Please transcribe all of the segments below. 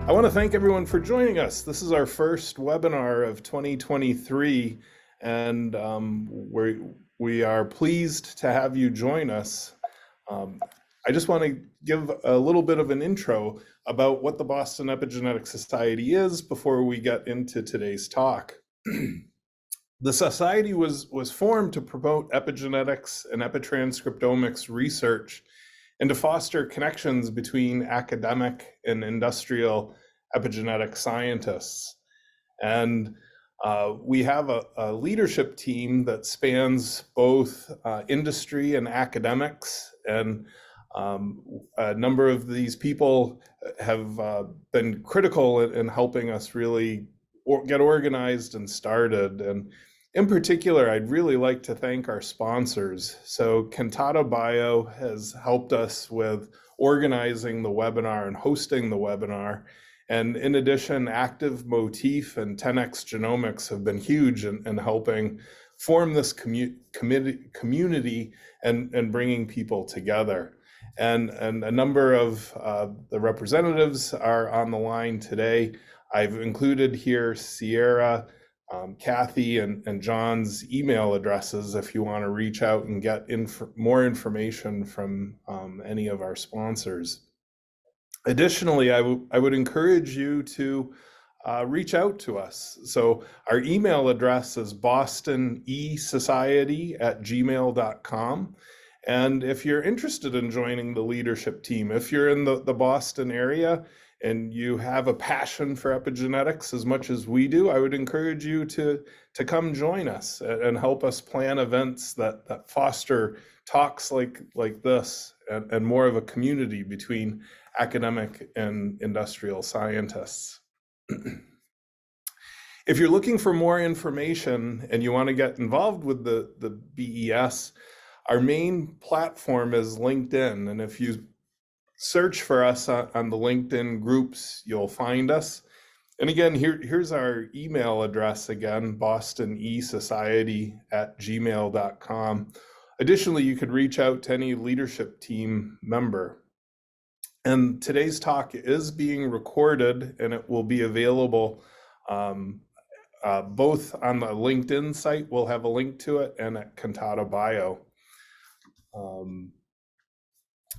I want to thank everyone for joining us. This is our first webinar of 2023, and we are pleased to have you join us. I just want to give a little bit of an intro about what the Boston Epigenetic Society is before we get into today's talk. The Society was formed to promote epigenetics and epitranscriptomics research and to foster connections between academic and industrial epigenetic scientists. And we have a leadership team that spans both industry and academics, and a number of these people have been critical in helping us really get organized and started. And in particular, I'd really like to thank our sponsors. So Cantata Bio has helped us with organizing the webinar and hosting the webinar. And in addition, Active Motif and 10x Genomics have been huge in helping form this community and bringing people together. And a number of the representatives are on the line today. I've included here Sierra, Kathy, and John's email addresses if you want to reach out and get more information from any of our sponsors. Additionally, I would encourage you to reach out to us. So our email address is bostonesociety@gmail.com. And if you're interested in joining the leadership team, if you're in the Boston area and you have a passion for epigenetics as much as we do, I would encourage you to come join us and help us plan events that foster talks like this and more of a community between academic and industrial scientists. If you're looking for more information and you want to get involved with the BES, our main platform is LinkedIn. And if you search for us on the LinkedIn groups, you'll find us. And again, here's our email address again, bostonesociety@gmail.com. Additionally, you could reach out to any leadership team member. And today's talk is being recorded and it will be available both on the LinkedIn site, we'll have a link to it, and at Cantata Bio.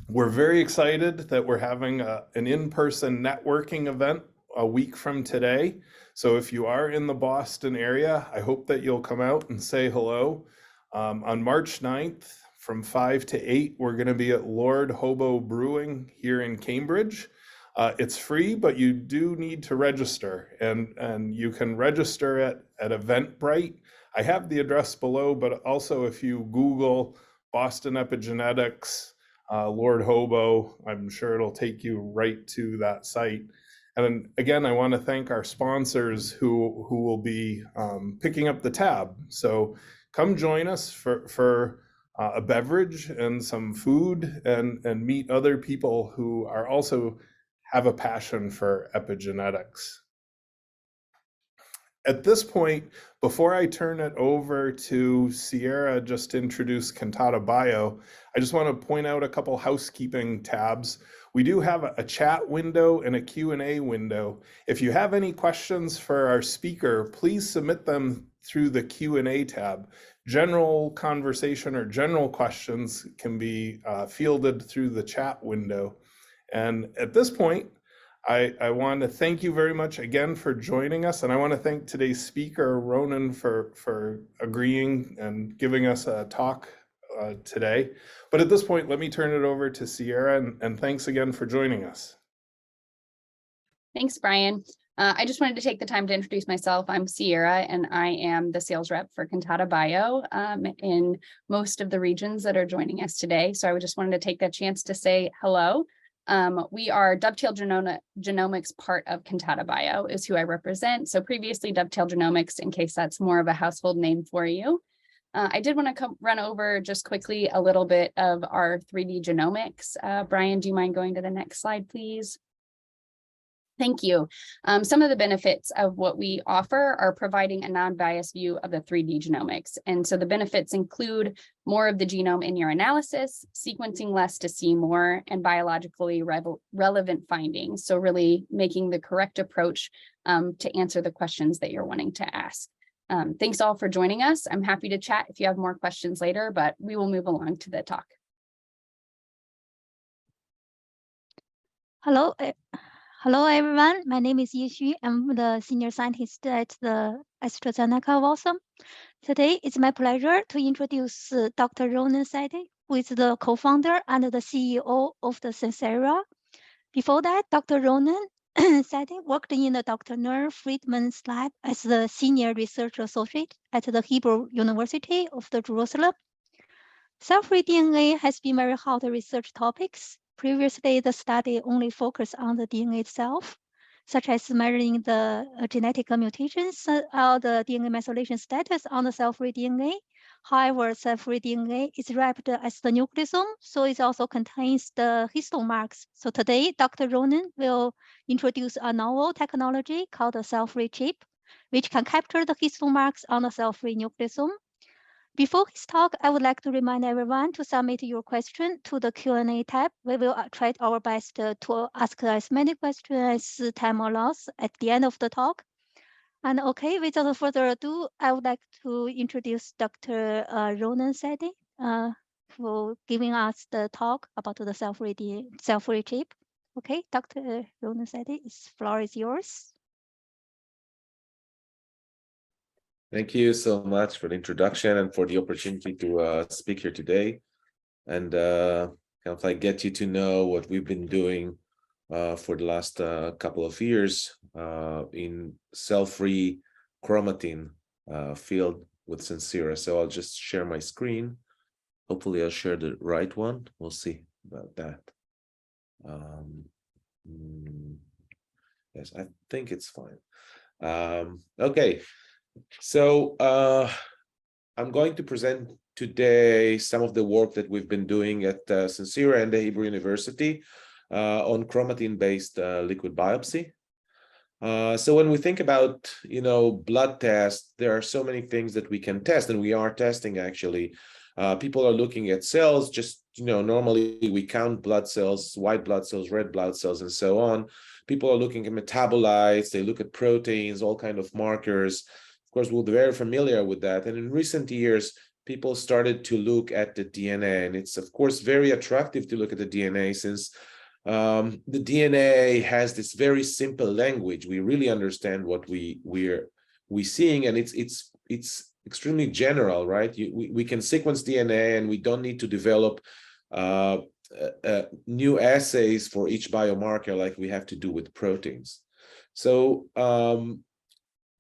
We're very excited that we're having an in-person networking event a week from today. So if you are in the Boston area, I hope that you'll come out and say hello. On March 9th, from 5 to 8, we're going to be at Lord Hobo Brewing here in Cambridge. It's free, but you do need to register, and you can register at Eventbrite. I have the address below, but also if you Google Boston Epigenetics, Lord Hobo, I'm sure it'll take you right to that site. And again, I want to thank our sponsors who will be picking up the tab. So come join us for a beverage and some food and meet other people who are also have a passion for epigenetics. At this point, before I turn it over to Sierra just to introduce Cantata Bio, I just want to point out a couple housekeeping tabs. We do have a chat window and a Q&A window. If you have any questions for our speaker, please submit them through the Q&A tab. General conversation or general questions can be fielded through the chat window. And at this point, I want to thank you very much again for joining us, and I want to thank today's speaker, Ronan, for agreeing and giving us a talk today. But at this point, let me turn it over to Sierra, and thanks again for joining us. Thanks, Brian. I just wanted to take the time to introduce myself. I'm Sierra, and I am the sales rep for Cantata Bio in most of the regions that are joining us today. So I just wanted to take that chance to say hello. We are Dovetail Genomics, part of Cantata Bio is who I represent. So previously Dovetail Genomics, in case that's more of a household name for you. I did want to run over just quickly a little bit of our 3D genomics. Brian, do you mind going to the next slide, please? Thank you. Some of the benefits of what we offer are providing a non-biased view of the 3D genomics. And so the benefits include more of the genome in your analysis, sequencing less to see more, and biologically relevant findings. So really making the correct approach to answer the questions that you're wanting to ask. Thanks all for joining us. I'm happy to chat if you have more questions later, but we will move along to the talk. Hello, everyone. My name is Yixu. I'm the senior scientist at the AstraZeneca Watson. Today, it's my pleasure to introduce Dr. Ronan Sadeh, who is the co-founder and the CEO of the cfChIP-seq. Before that, Dr. Ronan Sadeh worked in the Dr. Ner Friedman's lab as the senior research associate at the Hebrew University of the Jerusalem. Cell-free DNA has been very hot research topics. Previously, the study only focused on the DNA itself, such as measuring the genetic mutations or the DNA methylation status on the cell-free DNA. However, cell-free DNA is wrapped as the nucleosome, so it also contains the histone marks. So today, Dr. Ronan will introduce a novel technology called the cell-free chip, which can capture the histone marks on the cell-free nucleosome. Before his talk, I would like to remind everyone to submit your question to the Q&A tab. We will try our best to ask as many questions as time allows at the end of the talk. And okay, without further ado, I would like to introduce Dr. Ronan Sadeh for giving us the talk about the cell-free chip. Okay, Dr. Ronan Sadeh, the floor is yours. Thank you so much for the introduction and for the opportunity to speak here today and kind of like get you to know what we've been doing for the last couple of years in cell-free chromatin field with cfChIP-seq. So I'll just share my screen. Hopefully I'll share the right one. We'll see about that. Yes, I think it's fine. Okay. So I'm going to present today some of the work that we've been doing at cfChIP-seq and the Hebrew University on chromatin-based liquid biopsy. So when we think about, blood tests, there are so many things that we can test, and we are testing actually. People are looking at cells, just, normally we count blood cells, white blood cells, red blood cells, and so on. People are looking at metabolites, they look at proteins, all kind of markers. Of course, we're very familiar with that. And in recent years, people started to look at the DNA. And it's, of course, very attractive to look at the DNA since the DNA has this very simple language. We really understand what we're seeing, and it's extremely general, right? We can sequence DNA, and we don't need to develop new assays for each biomarker like we have to do with proteins. So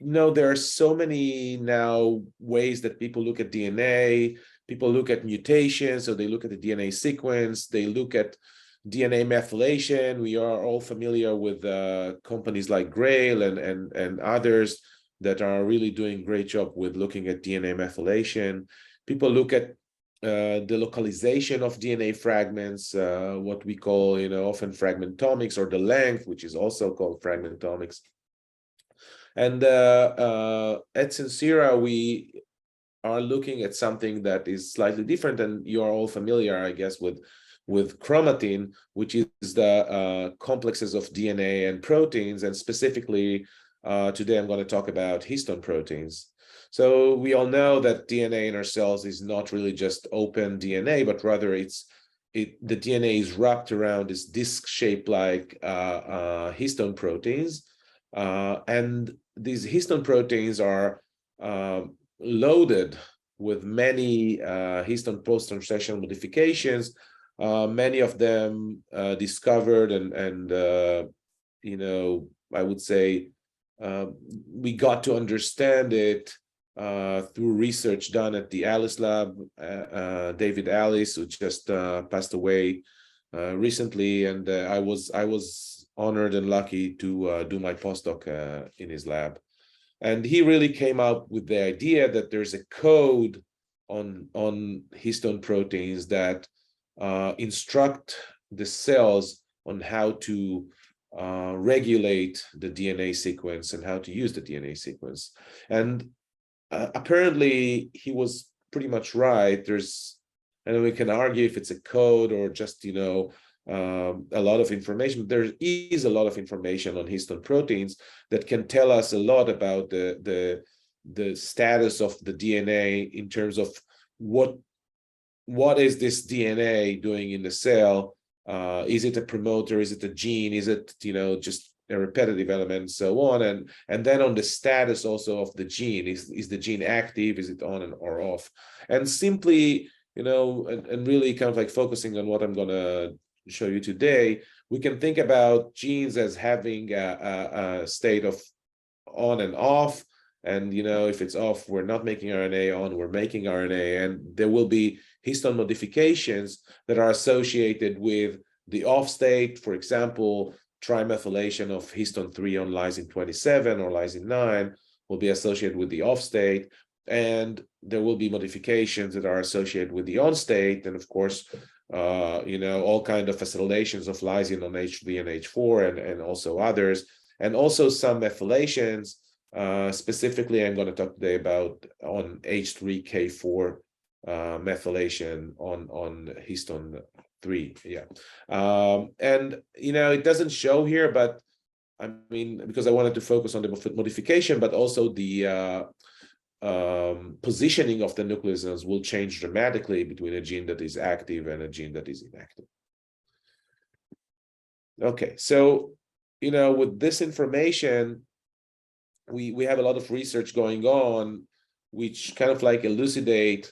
there are so many now ways that people look at DNA. People look at mutations, so they look at the DNA sequence, they look at DNA methylation. We are all familiar with companies like Grail and others that are really doing a great job with looking at DNA methylation. People look at the localization of DNA fragments, what we call, often fragmentomics, or the length, which is also called fragmentomics. And at cfChIP-seq, we are looking at something that is slightly different, and you are all familiar, I guess, with chromatin, which is the complexes of DNA and proteins, and specifically today I'm going to talk about histone proteins. So we all know that DNA in our cells is not really just open DNA, but rather the DNA is wrapped around this disc-shaped like histone proteins. And these histone proteins are loaded with many histone post-translational modifications, many of them discovered and I would say we got to understand it through research done at the Alice lab. David Alice, who just passed away recently, and I was honored and lucky to do my postdoc in his lab. And he really came up with the idea that there's a code on histone proteins that instruct the cells on how to regulate the DNA sequence and how to use the DNA sequence. And apparently he was pretty much right. And we can argue if it's a code or just, a lot of information. There is a lot of information on histone proteins that can tell us a lot about the status of the DNA in terms of what is this DNA doing in the cell. Is it a promoter? Is it a gene? Is it, just a repetitive element and so on? And then on the status also of the gene, is the gene active? Is it on or off? And simply, and really kind of like focusing on what I'm going to show you today, we can think about genes as having a state of on and off. And, if it's off, we're not making RNA. On, we're making RNA. And there will be histone modifications that are associated with the off state. For example, trimethylation of histone 3 on lysine 27 or lysine 9 will be associated with the off state. And there will be modifications that are associated with the on state. And of course, all kinds of acetylations of lysine on H3 and H4 and also others. And also some methylations. Specifically, I'm going to talk today about on H3K4 methylation on histone 3. And it doesn't show here, but I mean, because I wanted to focus on the modification, but also the positioning of the nucleosomes will change dramatically between a gene that is active and a gene that is inactive. Okay, so with this information, we have a lot of research going on, which kind of like elucidate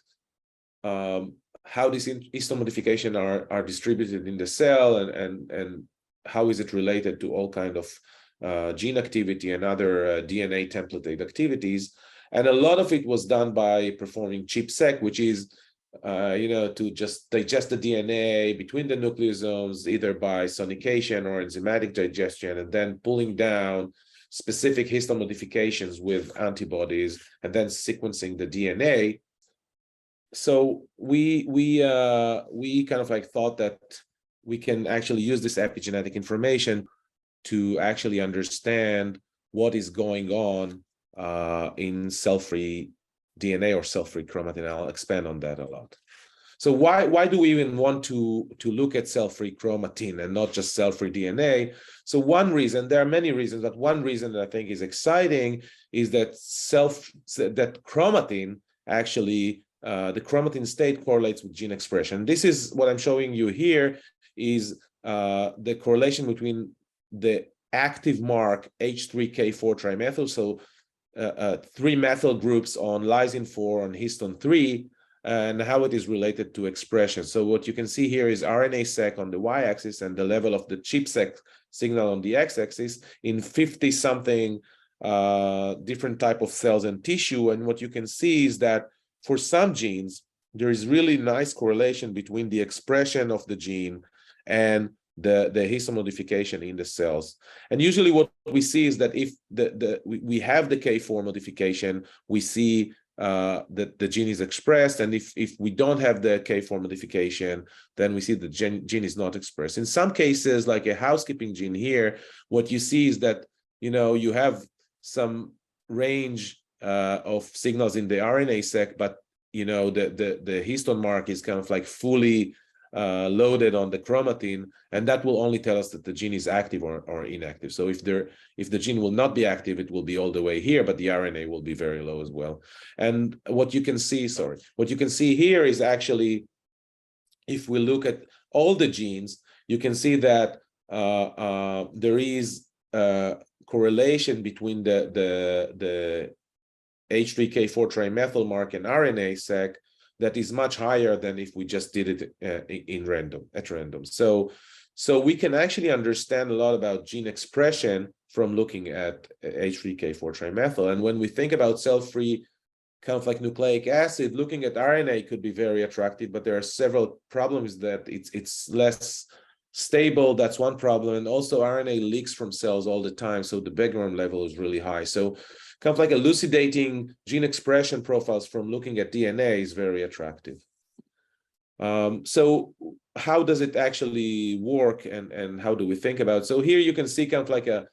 how these histone modification are distributed in the cell and how is it related to all kind of gene activity and other DNA templated activities. And a lot of it was done by performing ChIP-seq, which is to just digest the DNA between the nucleosomes, either by sonication or enzymatic digestion, and then pulling down specific histone modifications with antibodies and then sequencing the DNA. So we kind of like thought that we can actually use this epigenetic information to actually understand what is going on in cell-free DNA or cell-free chromatin. I'll expand on that a lot. So why do we even want to look at cell-free chromatin and not just cell-free DNA? So one reason, there are many reasons, but one reason that I think is exciting is that chromatin actually, the chromatin state correlates with gene expression. This is what I'm showing you here is the correlation between the active mark H3K4 trimethyl, so 3 methyl groups on lysine 4 on histone 3, and how it is related to expression. So what you can see here is RNA-seq on the y-axis and the level of the ChIP-seq signal on the x-axis in 50-something different type of cells and tissue. And what you can see is that for some genes, there is really nice correlation between the expression of the gene and the histone modification in the cells. And usually what we see is that if we have the K4 modification, we see that the gene is expressed, and if we don't have the K4 modification, then we see the gene is not expressed. In some cases, like a housekeeping gene here, what you see is that you have some range of signals in the RNA-seq, but the histone mark is kind of like fully loaded on the chromatin, and that will only tell us that the gene is active or inactive. So if the gene will not be active, it will be all the way here, but the RNA will be very low as well. And what you can see here is actually, if we look at all the genes, you can see that there is a correlation between the H3K4 trimethyl mark and RNA-seq that is much higher than if we just did it at random. So we can actually understand a lot about gene expression from looking at H3K4 trimethyl. And when we think about cell-free kind of like nucleic acid, looking at RNA could be very attractive, but there are several problems that it's less stable. That's one problem. And also RNA leaks from cells all the time, so the background level is really high. So kind of like elucidating gene expression profiles from looking at DNA is very attractive. So how does it actually work, and how do we think about it? So here you can see kind of like a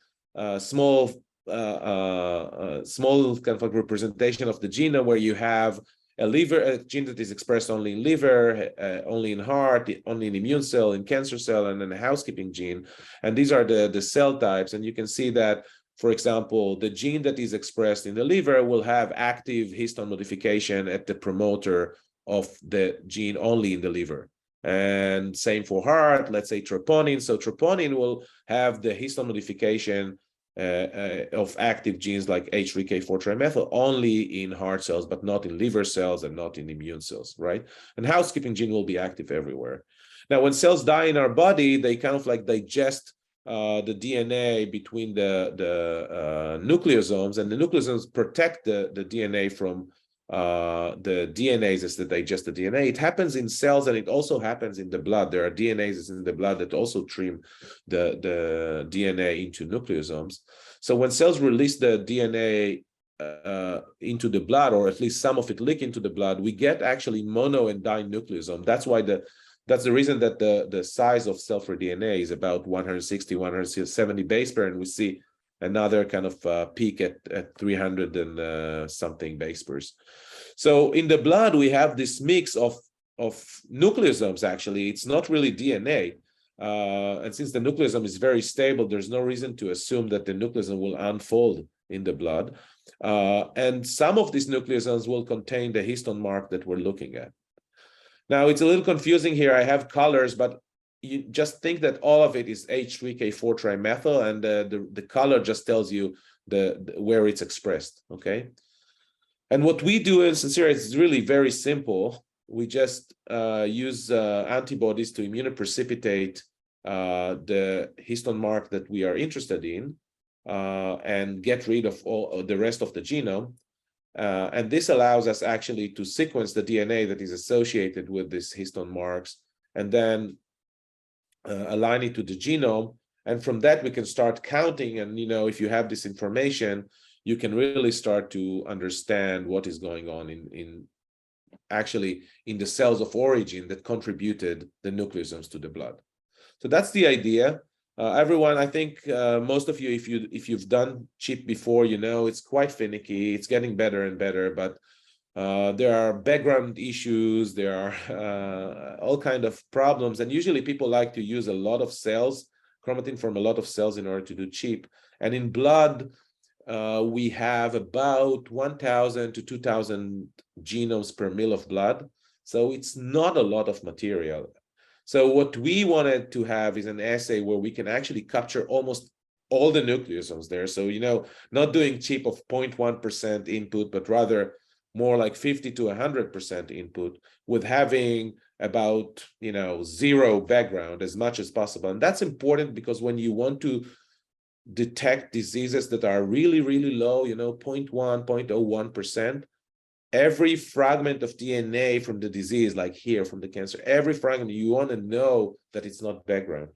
small kind of like representation of the genome, where you have a gene that is expressed only in liver, only in heart, only in immune cell, in cancer cell, and then a housekeeping gene. And these are the cell types. And you can see that, for example, the gene that is expressed in the liver will have active histone modification at the promoter of the gene only in the liver. And same for heart, let's say troponin. So troponin will have the histone modification of active genes like H3K4 trimethyl only in heart cells, but not in liver cells and not in immune cells, right? And housekeeping gene will be active everywhere. Now, when cells die in our body, they kind of like digest the DNA between the nucleosomes, and the nucleosomes protect the DNA from the DNases that digest the DNA. It happens in cells, and it also happens in the blood. There are DNases in the blood that also trim the DNA into nucleosomes. So when cells release the DNA into the blood, or at least some of it leak into the blood, we get actually mono and dinucleosome. That's why that's the reason that the size of cell-free DNA is about 160, 170 base pair, and we see another kind of peak at 300 and something base pairs. So in the blood, we have this mix of nucleosomes. Actually, it's not really DNA. And since the nucleosome is very stable, there's no reason to assume that the nucleosome will unfold in the blood. And some of these nucleosomes will contain the histone mark that we're looking at. Now, it's a little confusing here. I have colors, but you just think that all of it is H3K4 trimethyl, and the color just tells you where it's expressed, okay? And what we do in Sincera is really very simple. We just use antibodies to immunoprecipitate the histone mark that we are interested in and get rid of all the rest of the genome. And this allows us actually to sequence the DNA that is associated with these histone marks, and then align it to the genome. And from that, we can start counting. And, if you have this information, you can really start to understand what is going on in the cells of origin that contributed the nucleosomes to the blood. So that's the idea. Everyone, I think most of you, if you've done ChIP before, it's quite finicky. It's getting better and better, but there are background issues. There are all kinds of problems, and usually people like to use a lot of cells, chromatin from a lot of cells in order to do ChIP. And in blood, we have about 1,000 to 2,000 genomes per mil of blood. So it's not a lot of material. So what we wanted to have is an assay where we can actually capture almost all the nucleosomes there. So, not doing ChIP of 0.1% input, but rather more like 50 to 100% input, with having about, zero background as much as possible. And that's important because when you want to detect diseases that are really, really low, 0.1, 0.01%, every fragment of DNA from the disease, like here from the cancer, every fragment, you want to know that it's not background.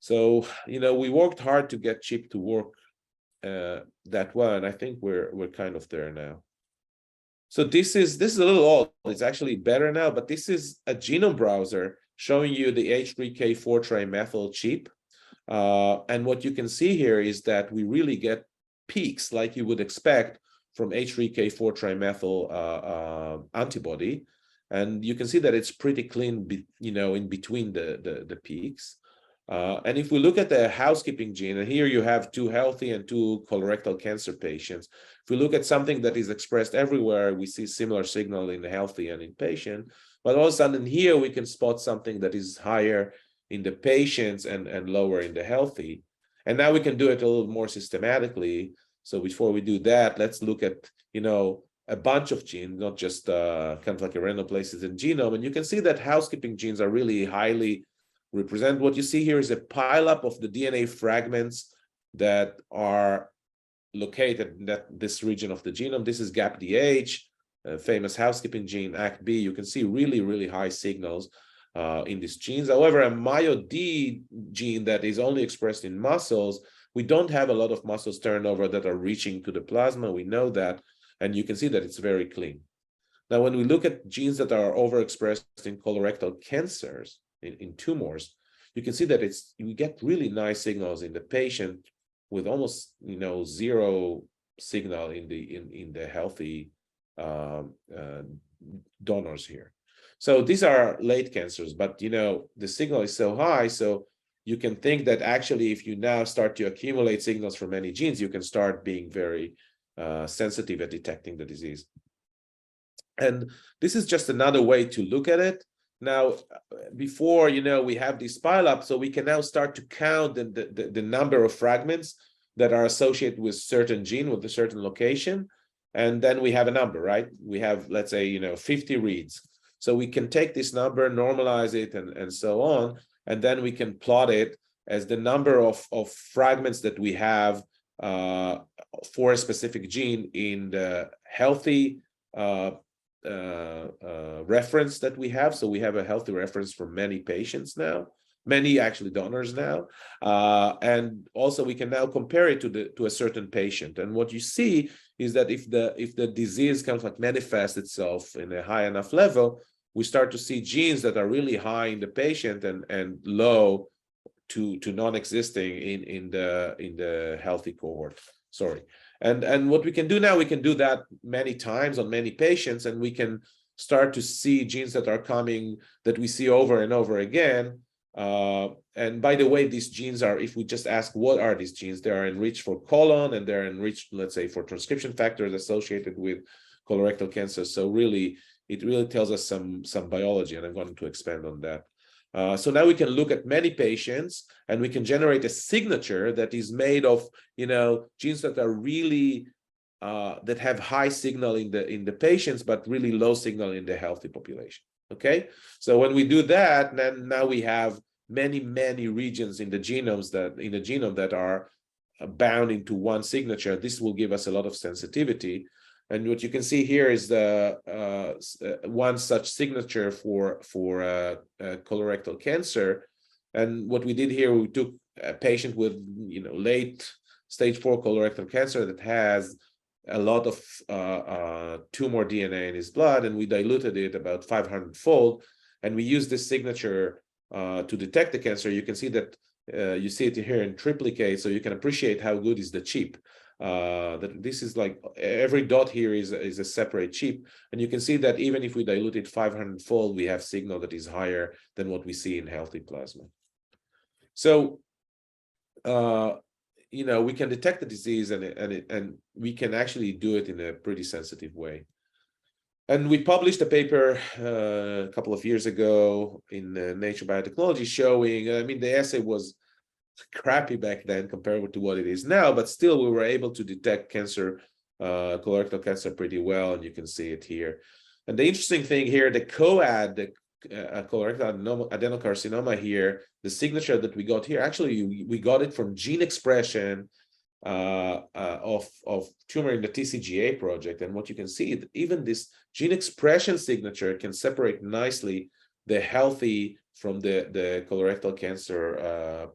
So, we worked hard to get ChIP to work that well, and I think we're kind of there now. So this is a little old. It's actually better now, but this is a genome browser showing you the H3K4 trimethyl ChIP. And what you can see here is that we really get peaks like you would expect from H3K4 trimethyl antibody. And you can see that it's pretty clean, in between the peaks. And if we look at the housekeeping gene, and here you have 2 healthy and 2 colorectal cancer patients. If we look at something that is expressed everywhere, we see similar signal in the healthy and in patient. But all of a sudden here, we can spot something that is higher in the patients and lower in the healthy. And now we can do it a little more systematically. So before we do that, let's look at, a bunch of genes, not just kind of like a random places in genome. And you can see that housekeeping genes are really highly represent. What you see here is a pileup of the DNA fragments that are located in this region of the genome. This is GAPDH, a famous housekeeping gene, ACTB. You can see really, really high signals in these genes. However, a MyoD gene that is only expressed in muscles, we don't have a lot of muscles turnover that are reaching to the plasma. We know that, and you can see that it's very clean. Now, when we look at genes that are overexpressed in colorectal cancers, in tumors, you can see that we get really nice signals in the patient with almost zero signal in the healthy donors here. So these are late cancers, but the signal is so high, so you can think that actually if you now start to accumulate signals from many genes, you can start being very sensitive at detecting the disease. And this is just another way to look at it. Now, before, we have these pileup, so we can now start to count the number of fragments that are associated with certain gene, with a certain location. And then we have a number, right? We have, let's say, 50 reads. So we can take this number, normalize it, and so on. And then we can plot it as the number of fragments that we have for a specific gene in the healthy reference that we have. So we have a healthy reference for many patients now, many actually donors now, and also we can now compare it to a certain patient. And what you see is that if the disease kind of like manifests itself in a high enough level, we start to see genes that are really high in the patient and low to non-existing in the healthy cohort. Sorry. And what we can do now, we can do that many times on many patients, and we can start to see genes that are coming that we see over and over again. And by the way, these genes are, if we just ask what are these genes, they are enriched for colon, and they're enriched, let's say, for transcription factors associated with colorectal cancer. So really, it really tells us some biology, and I'm going to expand on that. So now we can look at many patients, and we can generate a signature that is made of, genes that are really that have high signal in the patients, but really low signal in the healthy population. Okay, so when we do that, then now we have many regions in the genome that are bound into one signature. This will give us a lot of sensitivity. And what you can see here is the one such signature for colorectal cancer. And what we did here, we took a patient with late stage 4 colorectal cancer that has a lot of tumor DNA in his blood, and we diluted it about 500-fold, and we used this signature to detect the cancer. You can see that you see it here in triplicate, so you can appreciate how good is the chip. That this is like every dot here is a separate chip, and you can see that even if we dilute it 500-fold, we have signal that is higher than what we see in healthy plasma. So we can detect the disease, and we can actually do it in a pretty sensitive way. And we published a paper a couple of years ago in Nature Biotechnology showing, the assay was crappy back then compared to what it is now, but still we were able to detect cancer, colorectal cancer pretty well, and you can see it here. And the interesting thing here, the COAD, the colorectal adenocarcinoma here, the signature that we got here, actually we got it from gene expression of tumor in the TCGA project. And what you can see, even this gene expression signature can separate nicely the healthy from the colorectal cancer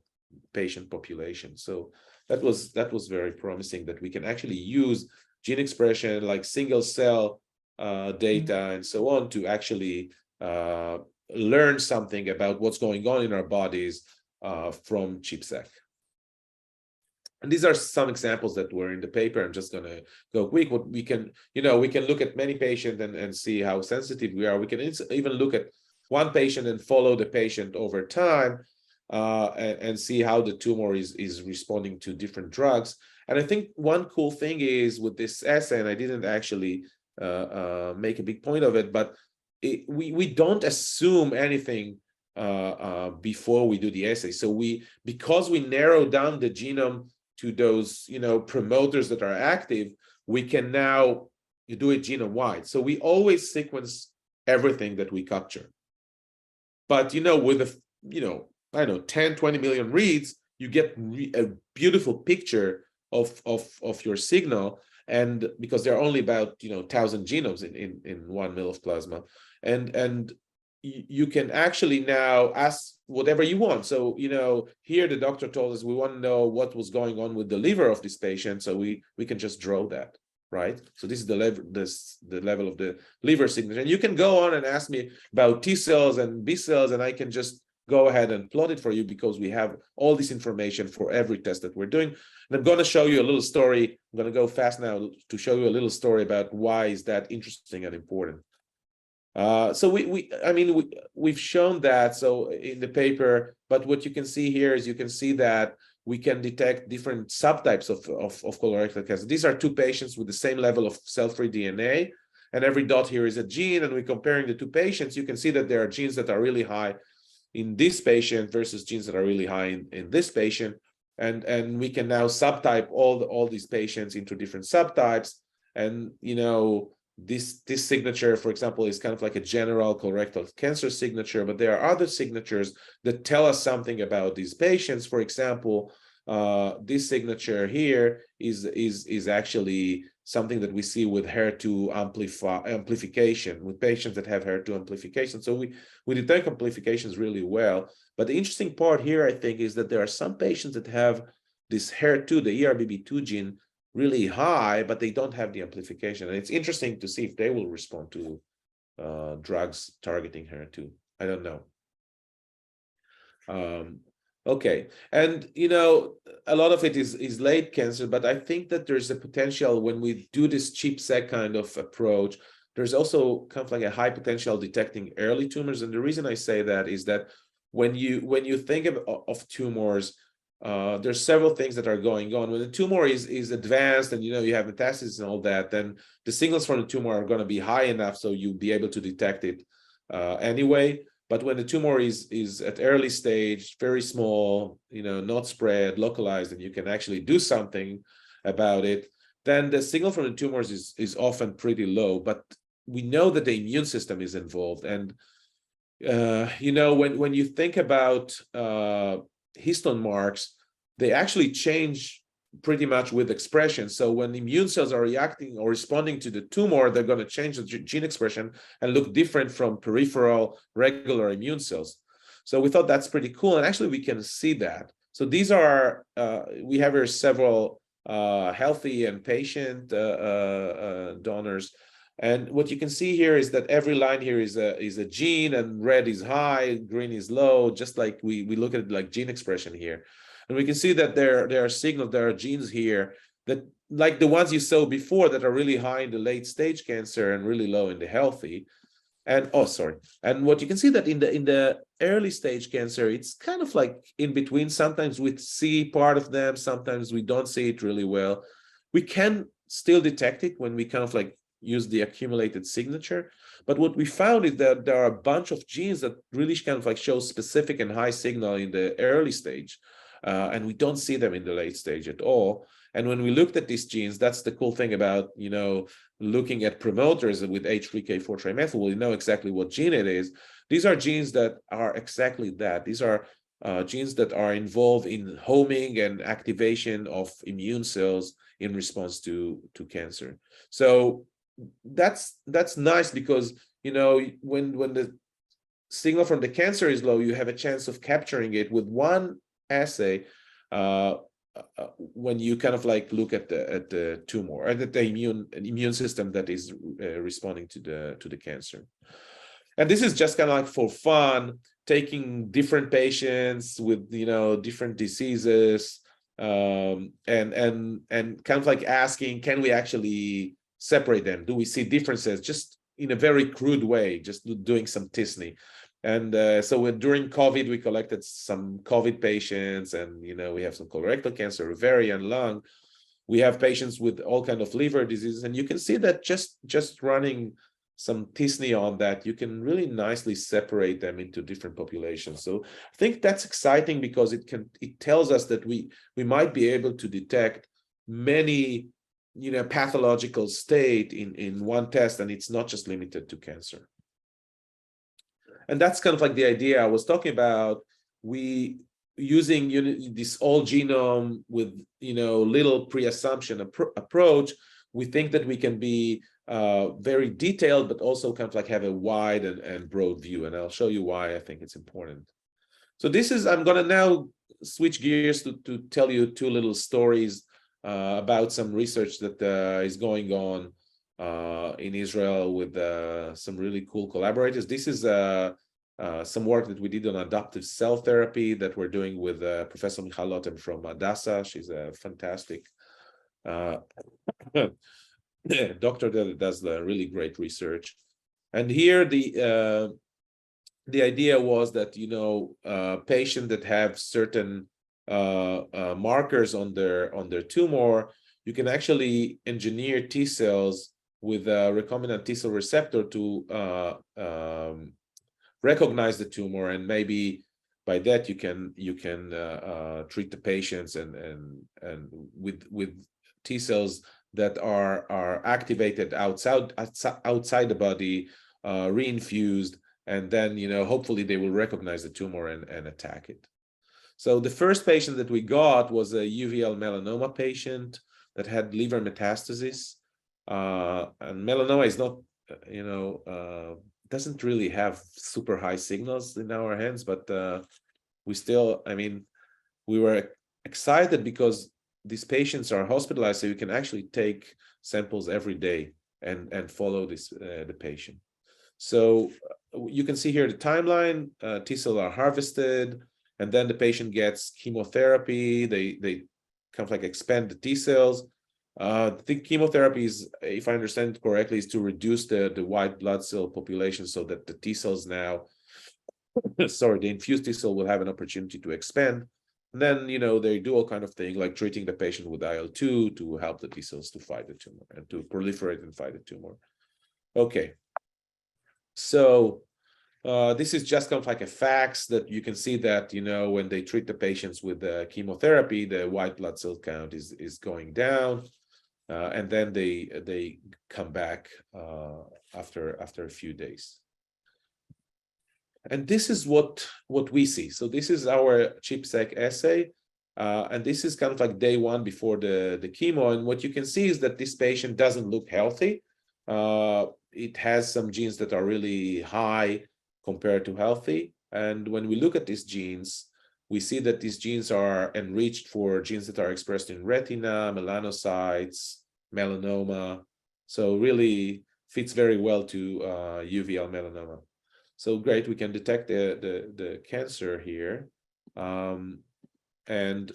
patient population. So that was very promising, that we can actually use gene expression like single cell data and so on to actually learn something about what's going on in our bodies from ChIP-seq. And these are some examples that were in the paper. I'm just going to go quick. What we can, we can look at many patients and see how sensitive we are. We can even look at one patient and follow the patient over time and see how the tumor is responding to different drugs. And I think one cool thing is with this assay, and I didn't actually make a big point of it, but we don't assume anything before we do the assay. So because we narrow down the genome to those promoters that are active, we can now do it genome wide. So we always sequence everything that we capture. But with I don't know, 10, 20 million reads, you get a beautiful picture of your signal. And because there are only about 1,000 genomes in 1 ml of plasma, and you can actually now ask whatever you want. So here the doctor told us we want to know what was going on with the liver of this patient, so we can just draw that. right? So this is the level of the liver signature. And you can go on and ask me about T cells and B cells, and I can just go ahead and plot it for you because we have all this information for every test that we're doing. And I'm going to show you a little story. I'm going to go fast now to show you a little story about why is that interesting and important. So we've shown that so in the paper, but what you can see here is you can see that we can detect different subtypes of colorectal cancer. These are two patients with the same level of cell-free DNA, and every dot here is a gene, and we're comparing the two patients. You can see that there are genes that are really high in this patient versus genes that are really high in this patient, and we can now subtype all these patients into different subtypes, and this signature, for example, is kind of like a general colorectal cancer signature, but there are other signatures that tell us something about these patients. For example, this signature here is actually something that we see with HER2 amplification, with patients that have HER2 amplification. So we detect amplifications really well. But the interesting part here, I think, is that there are some patients that have this HER2, the ERBB2 gene, really high, but they don't have the amplification. And it's interesting to see if they will respond to drugs targeting HER2. I don't know. Okay, and a lot of it is late cancer, but I think that there's a potential when we do this ChIP-seq kind of approach. There's also kind of like a high potential detecting early tumors, and the reason I say that is that when you think of tumors, there's several things that are going on. When the tumor is advanced and you have metastasis and all that, then the signals from the tumor are going to be high enough so you'll be able to detect it anyway. But when the tumor is at early stage, very small, not spread, localized, and you can actually do something about it, then the signal from the tumors is often pretty low. But we know that the immune system is involved, and when you think about histone marks, they actually change pretty much with expression. So when immune cells are reacting or responding to the tumor, they're going to change the gene expression and look different from peripheral regular immune cells. So we thought that's pretty cool, and actually we can see that. So these are we have here several healthy and patient donors. And what you can see here is that every line here is a gene, and red is high, green is low, just like we look at like gene expression here. And we can see that there are signals, there are genes here that, like the ones you saw before, that are really high in the late stage cancer and really low in the healthy. And and what you can see that in the early stage cancer, it's kind of like in between. Sometimes we see part of them, sometimes we don't see it really well. We can still detect it when we kind of like use the accumulated signature. But what we found is that there are a bunch of genes that really kind of like show specific and high signal in the early stage. And we don't see them in the late stage at all. And when we looked at these genes, that's the cool thing about, looking at promoters with H3K4 trimethyl, we know exactly what gene it is. These are genes that are exactly that. These are genes that are involved in homing and activation of immune cells in response to cancer. So that's nice because, when the signal from the cancer is low, you have a chance of capturing it with one assay when you kind of like look at the tumor or the immune system that is responding to the cancer. And this is just kind of like for fun, taking different patients with different diseases and kind of like asking, can we actually separate them? Do we see differences? Just in a very crude way, just doing some t-SNE. And so during COVID, we collected some COVID patients, and we have some colorectal cancer, ovarian, lung. We have patients with all kinds of liver diseases, and you can see that just running some t-SNE on that, you can really nicely separate them into different populations. So I think that's exciting because it tells us that we might be able to detect many pathological state in one test, and it's not just limited to cancer. And that's kind of like the idea I was talking about. We using this whole genome with little pre-assumption approach, we think that we can be very detailed, but also kind of like have a wide and broad view. And I'll show you why I think it's important. So I'm going to now switch gears to tell you two little stories about some research that is going on in Israel with some really cool collaborators. This is some work that we did on adoptive cell therapy that we're doing with Professor Michal Lotem from Hadassah. She's a fantastic doctor that does the really great research. And here the idea was that, you know, patients that have certain markers on their tumor, you can actually engineer T cells with a recombinant T cell receptor to recognize the tumor, and maybe by that you can treat the patients and with T cells that are activated outside the body, reinfused, and then, you know, hopefully they will recognize the tumor and attack it. So the first patient that we got was a uveal melanoma patient that had liver metastasis. And melanoma is not, you know, doesn't really have super high signals in our hands, but we still, I mean, we were excited because these patients are hospitalized, so you can actually take samples every day and follow this the patient. So you can see here the timeline. T cells are harvested, and then the patient gets chemotherapy. They kind of like expand the T cells. The chemotherapy is, if I understand it correctly, is to reduce the white blood cell population so that the T cells now, sorry, the infused T cell will have an opportunity to expand. And then, you know, they do all kind of things like treating the patient with IL-2 to help the T cells to fight the tumor and to proliferate and fight the tumor. Okay. So this is just kind of like a fact that you can see that, you know, when they treat the patients with the chemotherapy, the white blood cell count is going down. And then they come back after a few days. And this is what we see. So this is our ChIP-seq assay. And this is kind of like day one before the chemo. And what you can see is that this patient doesn't look healthy. It has some genes that are really high compared to healthy. And when we look at these genes, we see that these genes are enriched for genes that are expressed in retina, melanocytes, melanoma. So really fits very well to uveal melanoma. So great, we can detect the cancer here. And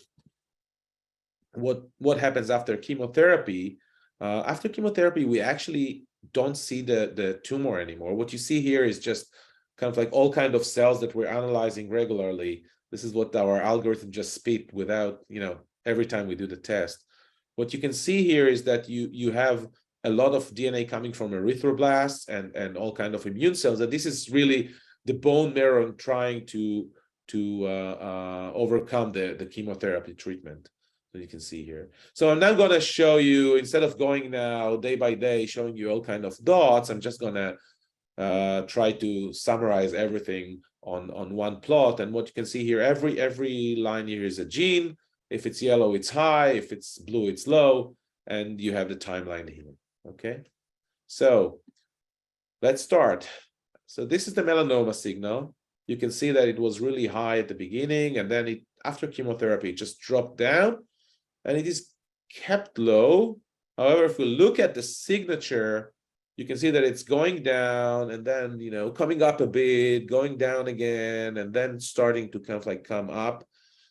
what happens after chemotherapy? After chemotherapy, we actually don't see the tumor anymore. What you see here is just kind of like all kind of cells that we're analyzing regularly. This is what our algorithm just spit without, you know, every time we do the test. What you can see here is that you have a lot of DNA coming from erythroblasts and all kind of immune cells. And this is really the bone marrow trying to overcome the chemotherapy treatment that you can see here. So I'm now going to show you, instead of going now day by day, showing you all kind of dots, I'm just going to try to summarize everything on one plot. And what you can see here, every line here is a gene. If it's yellow, it's high. If it's blue, it's low. And you have the timeline here. Okay. So let's start. So this is the melanoma signal. You can see that it was really high at the beginning, and then after chemotherapy, it just dropped down, and it is kept low. However, if we look at the signature, you can see that it's going down and then, you know, coming up a bit, going down again, and then starting to kind of like come up.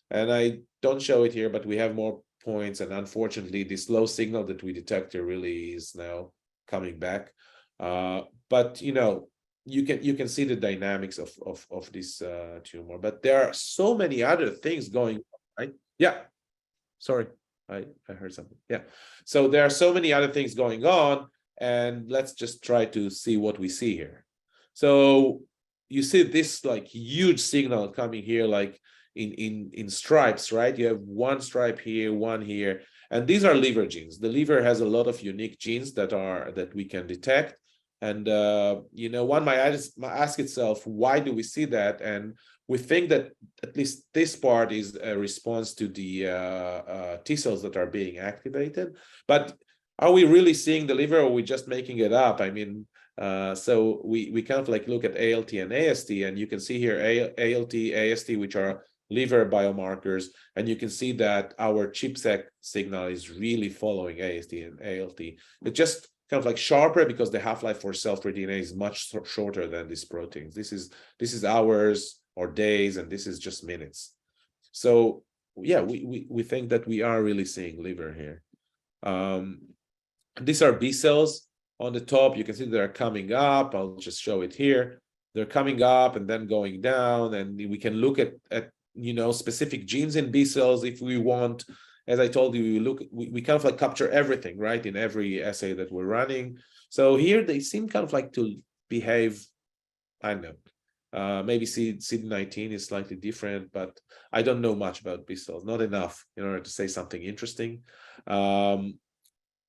And I don't show it here, but we have more points. And unfortunately, this low signal that we detected really is now coming back. But, you know, you can see the dynamics of this tumor. But there are so many other things going on, right? Yeah. Sorry, I heard something. Yeah. So there are so many other things going on. And let's just try to see what we see here. So you see this like huge signal coming here, like in stripes, right? You have one stripe here, one here, and these are liver genes. The liver has a lot of unique genes that we can detect. And you know, one might ask itself, why do we see that? And we think that at least this part is a response to the T cells that are being activated. But are we really seeing the liver, or are we just making it up? I mean, so we kind of like look at ALT and AST, and you can see here ALT, AST, which are liver biomarkers, and you can see that our ChIP-seq signal is really following AST and ALT. It's just kind of like sharper because the half-life for cell-free DNA is much shorter than these proteins. This is hours or days, and this is just minutes. So yeah, we think that we are really seeing liver here. These are B cells on the top. You can see they're coming up. I'll just show it here. They're coming up and then going down, and we can look at specific genes in B cells if we want. As I told you, we kind of like capture everything, right, in every assay that we're running. So here they seem kind of like to behave, I don't know, maybe CD19 is slightly different, but I don't know much about B cells, not enough in order to say something interesting.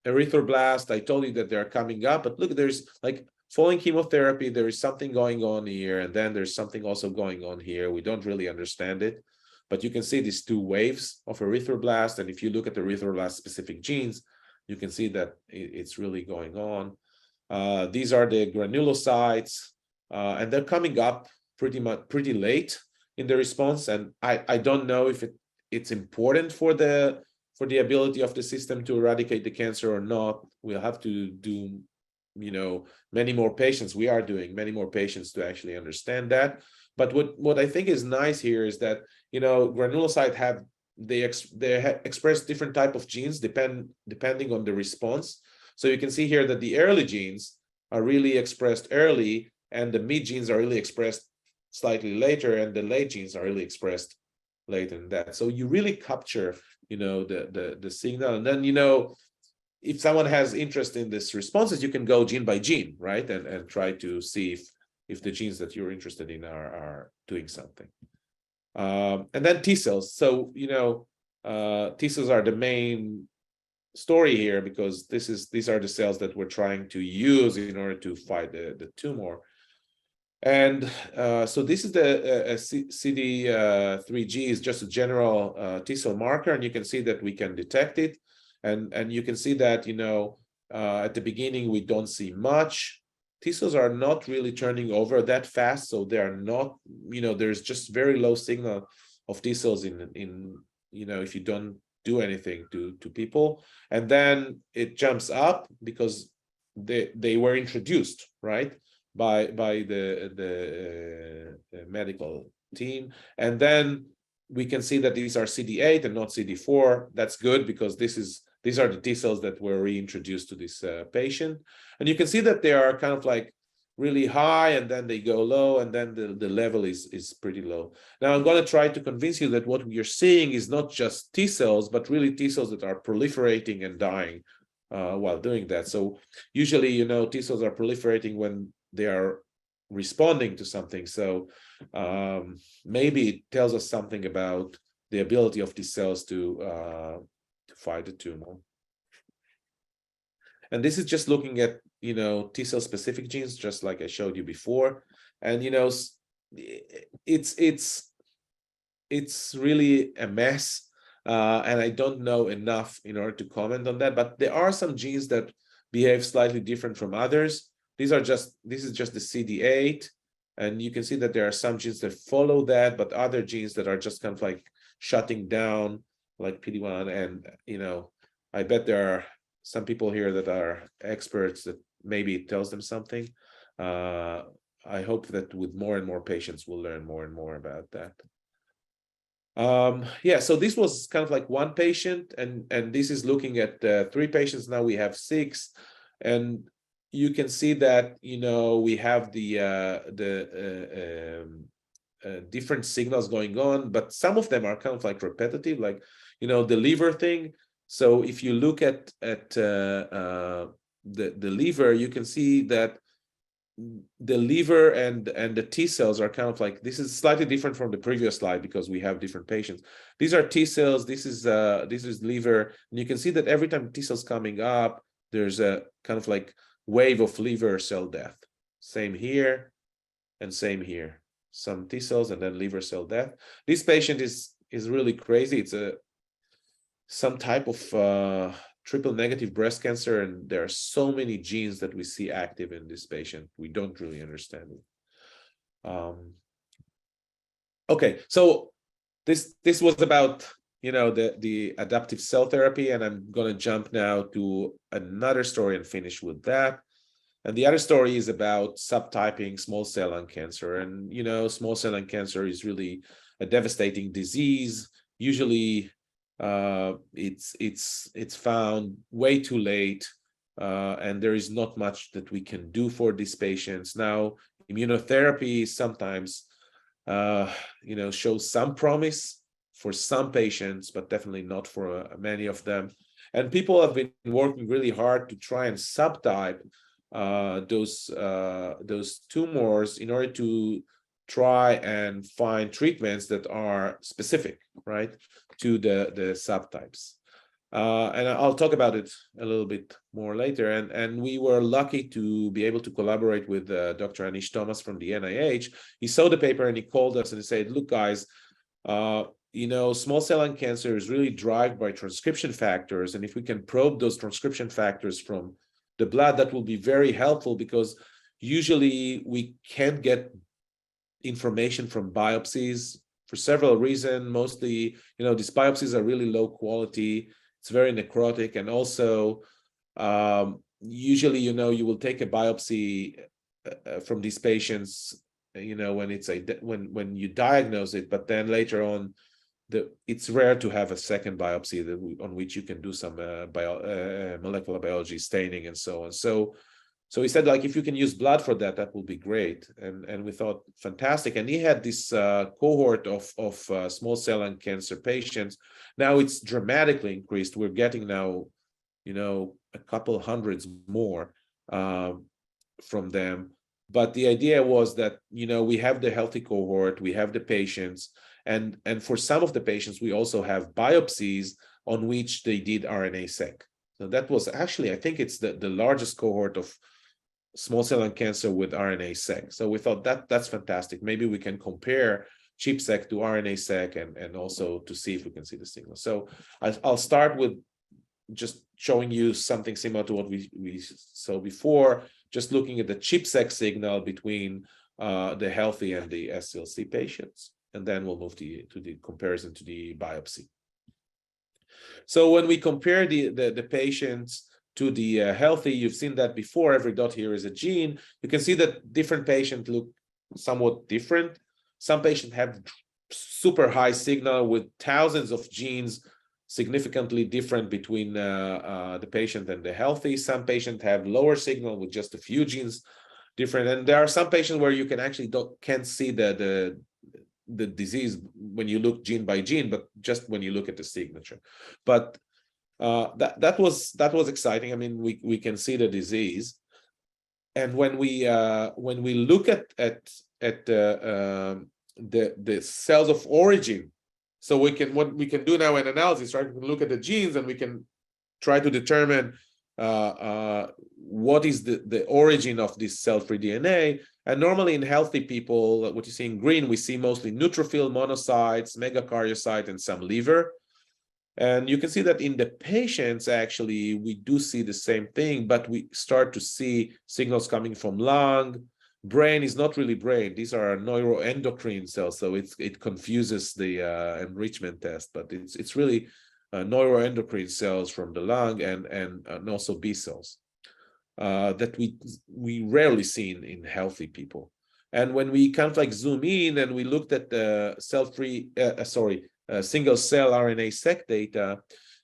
Erythroblast, I told you that they're coming up, but look, there's like following chemotherapy, there is something going on here, and then there's something also going on here. We don't really understand it, but you can see these two waves of erythroblast, and if you look at the erythroblast specific genes, you can see that it's really going on. These are the granulocytes, and they're coming up pretty late in the response, and I don't know if it's important for the ability of the system to eradicate the cancer or not. We'll have to do many more patients. We are doing many more patients to actually understand that. But what I think is nice here is that granulocyte they express different type of genes depending on the response. So you can see here that the early genes are really expressed early, and the mid genes are really expressed slightly later, and the late genes are really expressed later than that. So you really capture the signal, and then if someone has interest in this responses, you can go gene by gene, right, and try to see if the genes that you're interested in are doing something. And then T cells. So T cells are the main story here, because these are the cells that we're trying to use in order to fight the tumor. And so this is the CD3G is just a general T cell marker, and you can see that we can detect it, and you can see that at the beginning we don't see much. T cells are not really turning over that fast, so they are not, there's just very low signal of T cells in if you don't do anything to people, and then it jumps up because they were introduced, right, by the medical team. And then we can see that these are CD8 and not CD4. That's good, because these are the T cells that were reintroduced to this patient. And you can see that they are kind of like really high, and then they go low, and then the level is pretty low. Now I'm going to try to convince you that what you're seeing is not just T cells, but really T cells that are proliferating and dying while doing that. So usually, T cells are proliferating when they are responding to something. So maybe it tells us something about the ability of these cells to fight the tumor. And this is just looking at T cell specific genes, just like I showed you before. And it's really a mess, and I don't know enough in order to comment on that. But there are some genes that behave slightly different from others. This is just the CD8, and you can see that there are some genes that follow that, but other genes that are just kind of like shutting down, like PD1. And I bet there are some people here that are experts that maybe it tells them something. I hope that with more and more patients, we'll learn more and more about that. Yeah, so this was kind of like one patient, and this is looking at 3 patients. Now we have 6, and you can see that we have the different signals going on, but some of them are kind of like repetitive, like the liver thing. So if you look at the liver, you can see that the liver and the T cells are kind of like, this is slightly different from the previous slide because we have different patients. These are T cells, this is liver, and you can see that every time T cells coming up, there's a kind of like wave of liver cell death. Same here and same here. Some T cells and then liver cell death. This patient is really crazy. It's some type of triple negative breast cancer, and there are so many genes that we see active in this patient. We don't really understand it. Okay, so this was about, the adaptive cell therapy, and I'm going to jump now to another story and finish with that. And the other story is about subtyping small cell lung cancer. And, small cell lung cancer is really a devastating disease. Usually, it's found way too late, and there is not much that we can do for these patients. Now, immunotherapy sometimes, shows some promise for some patients, but definitely not for many of them. And people have been working really hard to try and subtype those tumors in order to try and find treatments that are specific, right, to the subtypes. And I'll talk about it a little bit more later. And we were lucky to be able to collaborate with Dr. Anish Thomas from the NIH. He saw the paper and he called us and he said, look, guys, small cell lung cancer is really driven by transcription factors. And if we can probe those transcription factors from the blood, that will be very helpful, because usually we can't get information from biopsies for several reasons. Mostly, these biopsies are really low quality. It's very necrotic. And also, usually, you will take a biopsy from these patients, when you diagnose it, but then later on, it's rare to have a second biopsy on which you can do some molecular biology staining and so on. So he said, like, if you can use blood for that, that will be great. And we thought, fantastic. And he had this cohort of small cell lung cancer patients. Now it's dramatically increased. We're getting now, a couple hundreds more from them. But the idea was that, we have the healthy cohort, we have the patients, and for some of the patients, we also have biopsies on which they did RNA-seq. So that was actually, I think it's the largest cohort of small cell lung cancer with RNA-seq. So we thought that's fantastic. Maybe we can compare ChIP-seq to RNA-seq and also to see if we can see the signal. So I'll start with just showing you something similar to what we saw before, just looking at the ChIP-seq signal between the healthy and the SCLC patients. And then we'll move to the comparison to the biopsy. So when we compare the patients to the healthy, you've seen that before. Every dot here is a gene. You can see that different patients look somewhat different. Some patients have super high signal with thousands of genes, significantly different between the patient and the healthy. Some patients have lower signal with just a few genes different. And there are some patients where you can actually can't see the disease when you look gene by gene, but just when you look at the signature. But that was exciting. I mean, we can see the disease, and when we look at the cells of origin, so what we can do now in analysis, right? We can look at the genes and we can try to determine what is the origin of this cell-free DNA. And normally in healthy people, what you see in green, we see mostly neutrophil, monocytes, megakaryocyte, and some liver. And you can see that in the patients, actually, we do see the same thing, but we start to see signals coming from lung. Brain is not really brain. These are neuroendocrine cells, so it confuses the enrichment test, but it's really neuroendocrine cells from the lung and also B cells that we rarely see in healthy people. And when we kind of like zoom in and we looked at the single cell RNA-seq data,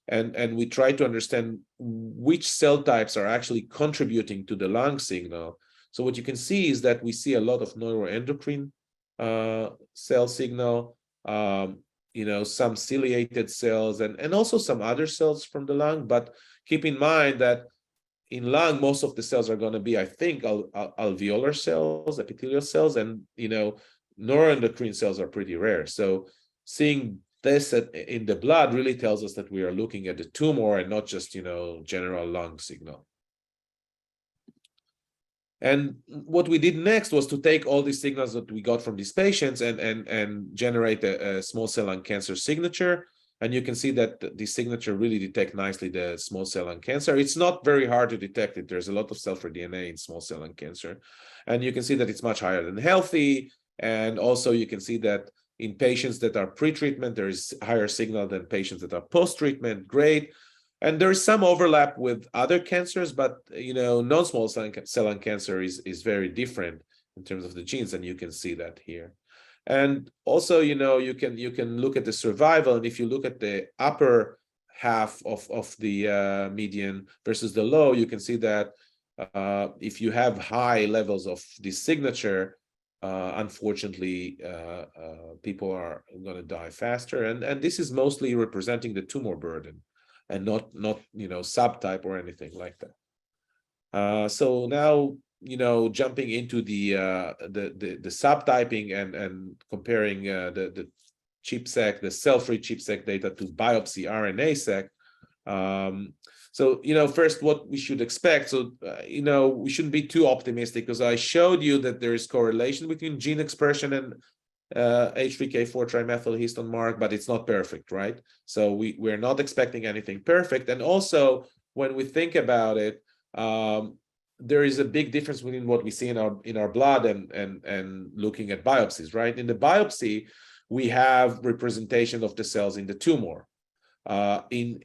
and we try to understand which cell types are actually contributing to the lung signal. So what you can see is that we see a lot of neuroendocrine cell signal, some ciliated cells and also some other cells from the lung. But keep in mind that in lung, most of the cells are going to be, I think, alveolar cells, epithelial cells, and neuroendocrine cells are pretty rare. So seeing this in the blood really tells us that we are looking at the tumor and not just general lung signal. And what we did next was to take all these signals that we got from these patients and generate a small cell lung cancer signature. And you can see that the signature really detects nicely the small cell lung cancer. It's not very hard to detect it. There's a lot of cell-free DNA in small cell lung cancer. And you can see that it's much higher than healthy. And also you can see that In patients that are pre-treatment, there is higher signal than patients that are post-treatment. Great. And there is some overlap with other cancers, but non-small cell lung cancer is very different in terms of the genes, and you can see that here. And also, you can look at the survival, and if you look at the upper half of the median versus the low, you can see that if you have high levels of this signature, unfortunately, people are going to die faster, and this is mostly representing the tumor burden, and not subtype or anything like that. So now, jumping into the subtyping and comparing the ChIP-seq, the cell-free ChIP-seq data to biopsy RNA-seq. So, first, what we should expect. So, we shouldn't be too optimistic, because I showed you that there is correlation between gene expression and H3K4 trimethyl histone mark, but it's not perfect, right? So we're not expecting anything perfect. And also, when we think about it, there is a big difference between what we see in our blood and looking at biopsies, right? In the biopsy, we have representation of the cells in the tumor. In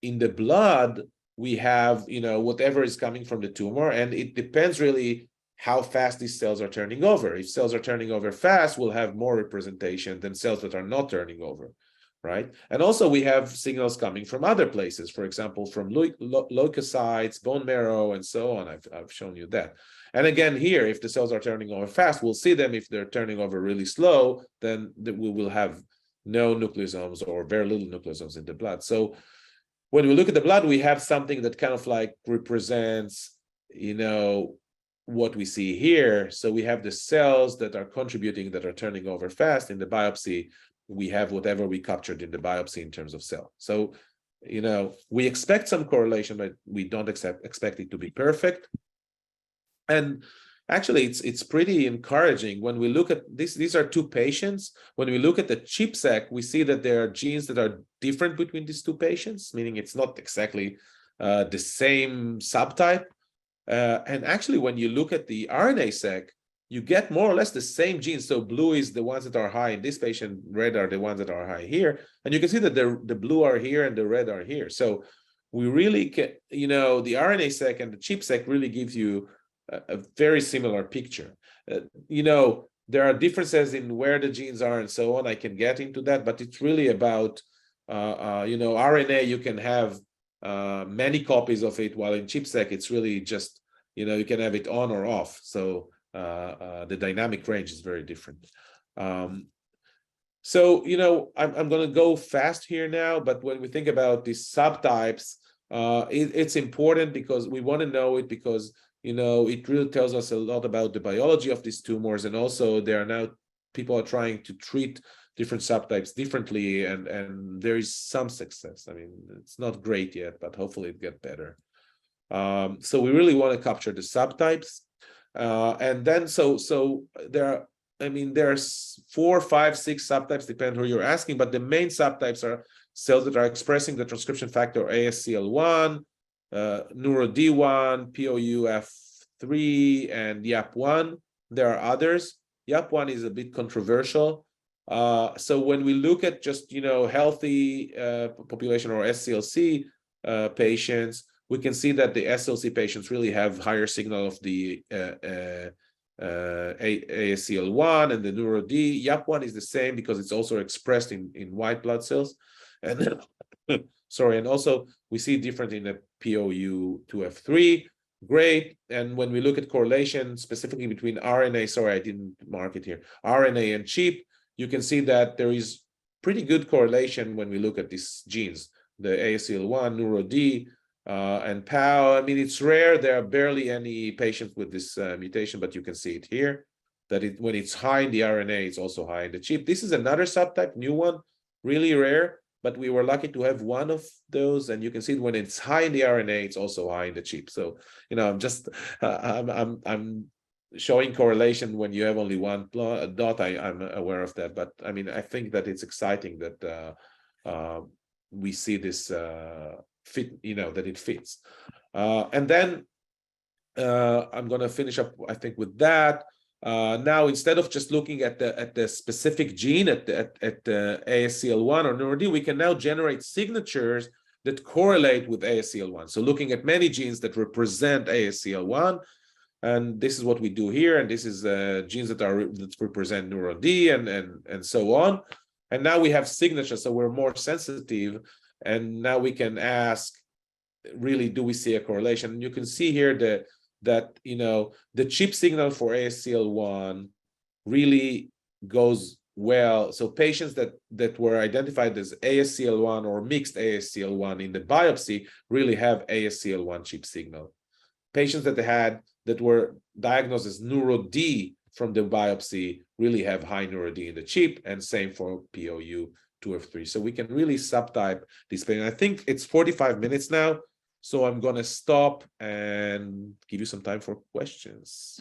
the blood, we have whatever is coming from the tumor, and it depends really how fast these cells are turning over. If cells are turning over fast, we'll have more representation than cells that are not turning over, right? And also, we have signals coming from other places, for example, from leukocytes, bone marrow, and so on. I've shown you that. And again, here, if the cells are turning over fast, we'll see them. If they're turning over really slow, then we will have no nucleosomes or very little nucleosomes in the blood. So when we look at the blood, we have something that kind of like represents, what we see here. So we have the cells that are contributing, that are turning over fast. In the biopsy, we have whatever we captured in the biopsy in terms of cell. So, we expect some correlation, but we don't expect it to be perfect. And actually, it's pretty encouraging when we look at this. These are two patients. When we look at the ChIP-seq, we see that there are genes that are different between these two patients, meaning it's not exactly the same subtype. And actually, when you look at the RNA-seq, you get more or less the same genes. So blue is the ones that are high in this patient, red are the ones that are high here. And you can see that the blue are here and the red are here. So we really can, the RNA-seq and the ChIP-seq really gives you a very similar picture. There are differences in where the genes are and so on. I can get into that, but it's really about, RNA, you can have many copies of it, while in ChIP-seq, it's really just, you can have it on or off. So the dynamic range is very different. So, I'm going to go fast here now, but when we think about these subtypes, it's important because we want to know it, because, it really tells us a lot about the biology of these tumors. And also, there are now people are trying to treat different subtypes differently, and there is some success. I mean, it's not great yet, but hopefully it gets better. So we really want to capture the subtypes. And then, so there's 4, 5, 6 subtypes, depending who you're asking, but the main subtypes are cells that are expressing the transcription factor ASCL1, NeuroD1, POUF3, and YAP1. There are others. YAP1 is a bit controversial. So when we look at just, healthy population or SCLC patients, we can see that the SLC patients really have higher signal of the ASCL1 and the NeuroD. YAP1 is the same because it's also expressed in white blood cells. And sorry, and also we see different in the POU2F3. Great. And when we look at correlation specifically between RNA, sorry, I didn't mark it here, RNA and ChIP, you can see that there is pretty good correlation when we look at these genes, the ASCL1, NeuroD, and POW. I mean, it's rare. There are barely any patients with this mutation, but you can see it here, that when it's high in the RNA, it's also high in the ChIP. This is another subtype, new one, really rare, but we were lucky to have one of those. And you can see when it's high in the RNA, it's also high in the ChIP. So, I'm just, I'm showing correlation when you have only one dot. I'm aware of that, but I mean, I think that it's exciting that we see this fit, that it fits. And then I'm going to finish up, I think, with that. Now, instead of just looking at the specific gene at the ASCL1 or NeuroD, we can now generate signatures that correlate with ASCL1. So looking at many genes that represent ASCL1, and this is what we do here. And this is genes that represent NeuroD and so on. And now we have signatures, so we're more sensitive. And now we can ask, really, do we see a correlation? And you can see here that the ChIP signal for ASCL1 really goes well. So patients that were identified as ASCL1 or mixed ASCL1 in the biopsy really have ASCL1 ChIP signal. Patients that were diagnosed as NeuroD from the biopsy really have high NeuroD in the ChIP, and same for POU 2 of 3. So we can really subtype this patient. I think it's 45 minutes now. So I'm going to stop and give you some time for questions.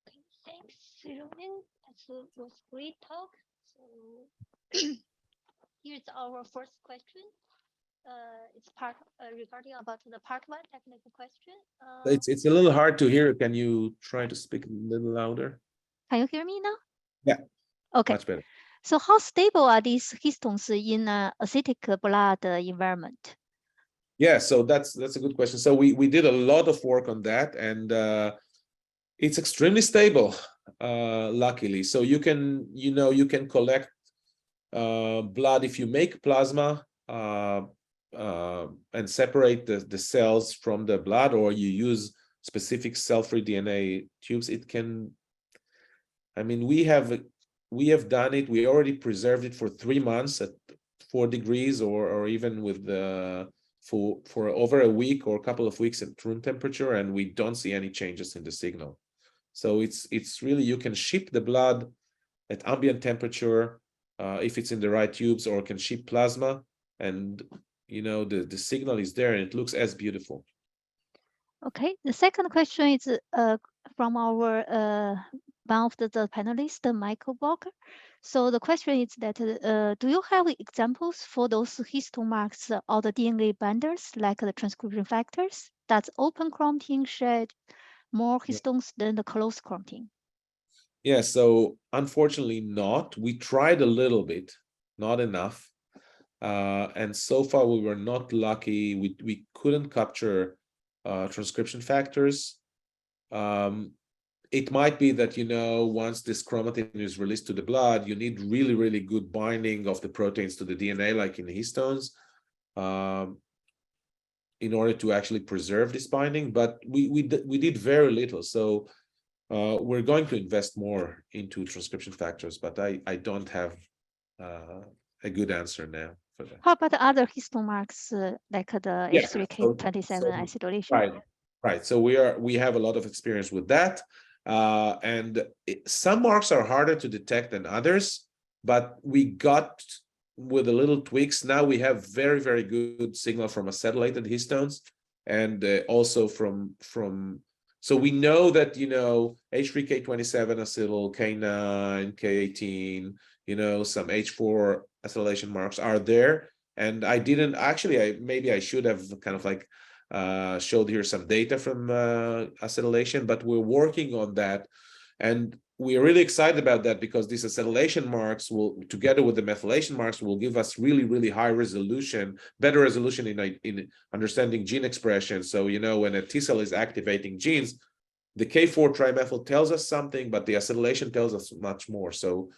Okay, thanks, Ronan. That was great talk. So here's our first question. It's regarding about the part 1 technical question. It's a little hard to hear. Can you try to speak a little louder? Can you hear me now? Yeah. Okay. Much better. So how stable are these histones in acidic blood environment? Yeah, so that's a good question. So we did a lot of work on that, and it's extremely stable, luckily. So you can collect blood if you make plasma and separate the cells from the blood, or you use specific cell-free DNA tubes. It can, I mean, we have done it. We already preserved it for 3 months at 4 degrees, or even with for over a week or a couple of weeks at room temperature, and we don't see any changes in the signal. So it's really, you can ship the blood at ambient temperature if it's in the right tubes, or can ship plasma, and the signal is there and it looks as beautiful. Okay, the second question is from our one of the panelists, Michael Walker. So the question is that do you have examples for those histone marks or the DNA binders, like the transcription factors? Does open chromatin shed more histones than the closed chromatin? Yeah, so unfortunately not. We tried a little bit, not enough. And so far we were not lucky. We couldn't capture transcription factors. It might be that, once this chromatin is released to the blood, you need really, really good binding of the proteins to the DNA, like in histones, in order to actually preserve this binding. But we did very little. So we're going to invest more into transcription factors, but I don't have a good answer now for that. How about the other histone marks, like the H3K27 acetylation? Right. So we have a lot of experience with that. And some marks are harder to detect than others, but we got, with a little tweaks, now we have very, very good signal from acetylated histones, and also from so we know that H3K27 acetyl, K9, K18, some H4 acetylation marks are there. And I didn't actually, maybe I should have kind of like showed here some data from acetylation, but we're working on that, and we're really excited about that, because these acetylation marks will, together with the methylation marks, will give us really, really high resolution, better resolution in understanding gene expression. So when a T cell is activating genes, the K4 trimethyl tells us something, but the acetylation tells us much more. So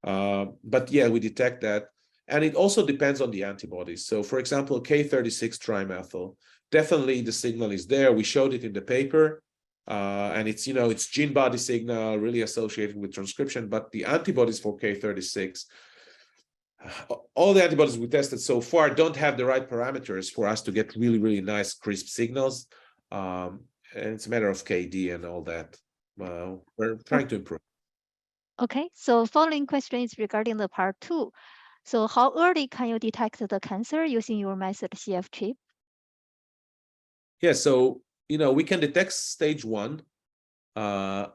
but yeah, we detect that, and it also depends on the antibodies. So for example, K36 trimethyl, definitely the signal is there. We showed it in the paper, and it's it's gene body signal really associated with transcription. But the antibodies for K36, all the antibodies we tested so far don't have the right parameters for us to get really, really nice crisp signals, and it's a matter of KD and all that. We're trying to improve. Okay, so following question is regarding the part 2. So how early can you detect the cancer using your method cfChIP? Yeah, so we can detect stage 1. We're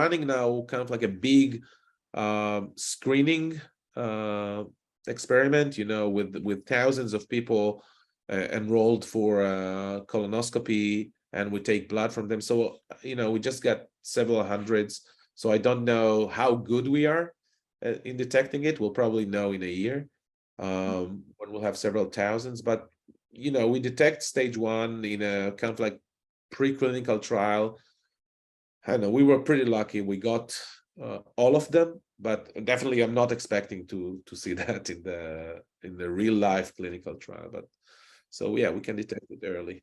running now kind of like a big screening experiment, with thousands of people enrolled for colonoscopy, and we take blood from them. So, we just got several hundreds. So I don't know how good we are in detecting it. We'll probably know in a year when we'll have several thousands. But, we detect stage 1 in a kind of like preclinical trial. I know we were pretty lucky. We got all of them, but definitely I'm not expecting to see that in the real life clinical trial. But so yeah, we can detect it early.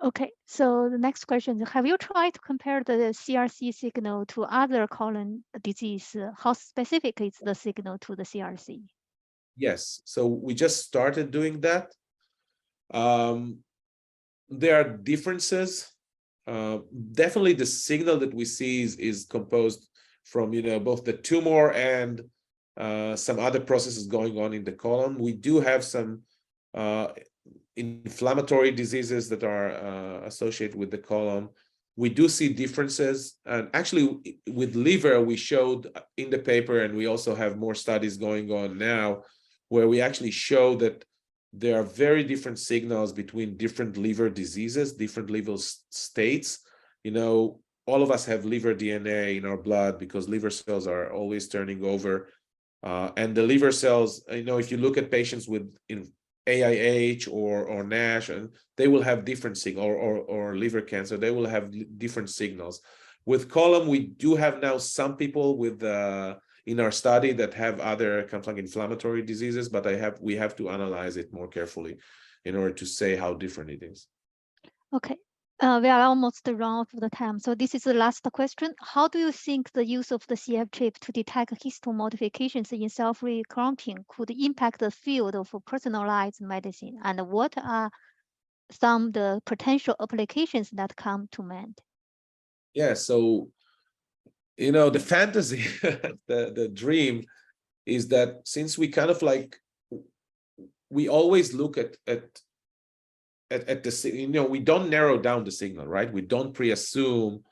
Okay, so the next question is, have you tried to compare the CRC signal to other colon disease? How specific is the signal to the CRC? Yes, so we just started doing that. There are differences. Definitely the signal that we see is composed from both the tumor and some other processes going on in the colon. We do have some inflammatory diseases that are associated with the colon. We do see differences, and actually with liver we showed in the paper, and we also have more studies going on now where we actually show that there are very different signals between different liver diseases, different liver states. All of us have liver DNA in our blood because liver cells are always turning over. And the liver cells, if you look at patients with AIH or NASH, and they will have different signals, or liver cancer, they will have different signals. With colon, we do have now some people with in our study that have other kind of like inflammatory diseases, but we have to analyze it more carefully in order to say how different it is. Okay, we are almost run out of the time. So this is the last question. How do you think the use of the cfChIP to detect histone modifications in cell-free chromatin could impact the field of personalized medicine? And what are some of the potential applications that come to mind? Yeah, so the fantasy, the dream is that since we kind of like, we always look at the, we don't narrow down the signal, right? We don't pre-assume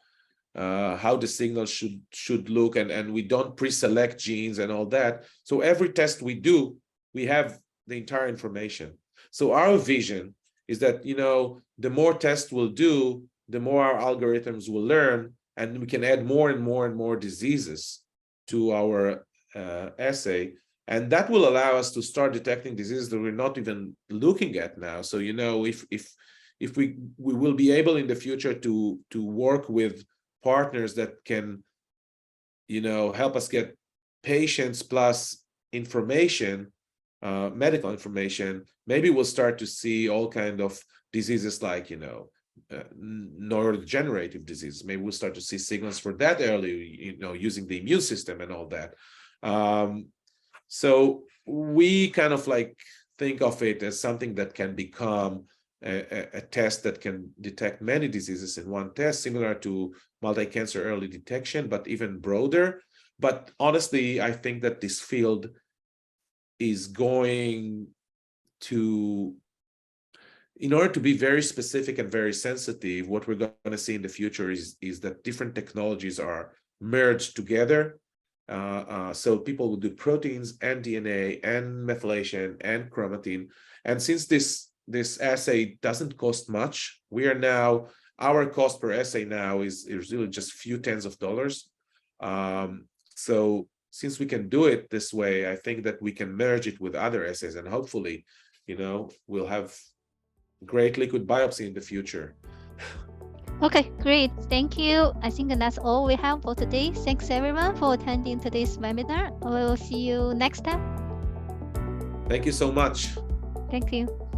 how the signal should look, and we don't pre-select genes and all that. So every test we do, we have the entire information. So our vision is that, the more tests we'll do, the more our algorithms will learn, and we can add more and more and more diseases to our assay. And that will allow us to start detecting diseases that we're not even looking at now. So, if we will be able in the future to work with partners that can, help us get patients plus information, medical information, maybe we'll start to see all kind of diseases like, neurodegenerative disease. Maybe we'll start to see signals for that early, using the immune system and all that. So we kind of like think of it as something that can become a test that can detect many diseases in one test, similar to multi-cancer early detection, but even broader. But honestly, I think that this field is going to, in order to be very specific and very sensitive, what we're going to see in the future is that different technologies are merged together. So people will do proteins and DNA and methylation and chromatin. And since this assay doesn't cost much, our cost per assay now is really just a few tens of dollars. So since we can do it this way, I think that we can merge it with other assays, and hopefully, we'll have great liquid biopsy in the future. Okay, great. Thank you. I think that's all we have for today. Thanks everyone for attending today's webinar. We will see you next time. Thank you so much. Thank you.